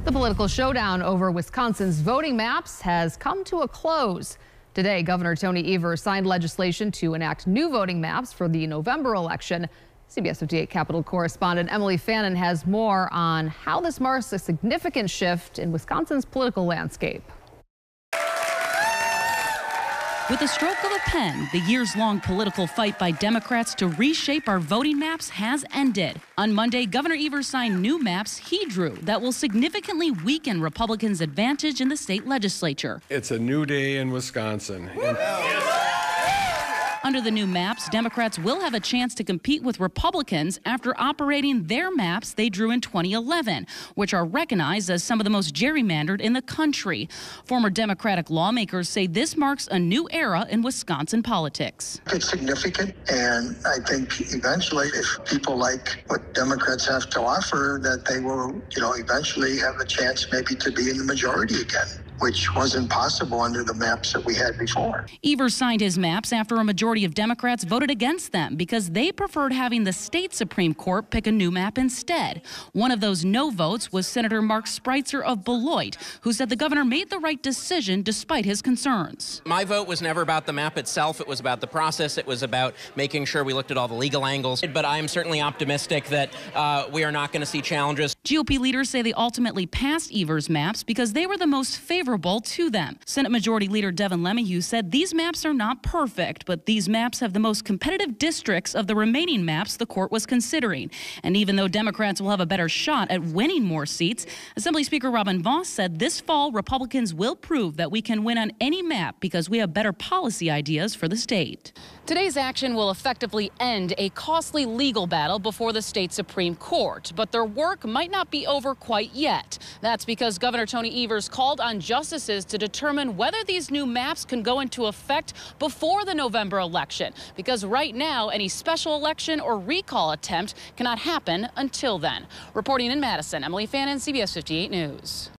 The political showdown over Wisconsin's voting maps has come to a close. Today, Governor Tony Evers signed legislation to enact new voting maps for the November election. CBS 58 Capitol correspondent Emily Fannin has more on how this marks a significant shift in Wisconsin's political landscape. With a stroke of a pen, the years-long political fight by Democrats to reshape our voting maps has ended. On Monday, Governor Evers signed new maps he drew that will significantly weaken Republicans' advantage in the state legislature. It's a new day in Wisconsin. Under the new maps, Democrats will have a chance to compete with Republicans after operating their maps they drew in 2011, which are recognized as some of the most gerrymandered in the country. Former Democratic lawmakers say this marks a new era in Wisconsin politics. It's significant, and I think eventually, if people like what Democrats have to offer, that they will, eventually have a chance maybe to be in the majority again, which wasn't possible under the maps that we had before. Evers signed his maps after a majority of Democrats voted against them because they preferred having the state Supreme Court pick a new map instead. One of those no votes was Senator Mark Spreitzer of Beloit, who said the governor made the right decision despite his concerns. My vote was never about the map itself. It was about the process. It was about making sure we looked at all the legal angles. But I am certainly optimistic that we are not going to see challenges. GOP leaders say they ultimately passed Evers' maps because they were the most favorable to them. Senate Majority Leader Devin LeMahieu said these maps are not perfect, but these maps have the most competitive districts of the remaining maps the court was considering. And even though Democrats will have a better shot at winning more seats, Assembly Speaker Robin Vos said this fall Republicans will prove that we can win on any map because we have better policy ideas for the state. Today's action will effectively end a costly legal battle before the state Supreme Court, but their work might not be over quite yet. That's because Governor Tony Evers called on justices to determine whether these new maps can go into effect before the November election, because right now any special election or recall attempt cannot happen until then. Reporting in Madison, Emily Fannin, CBS 58 News.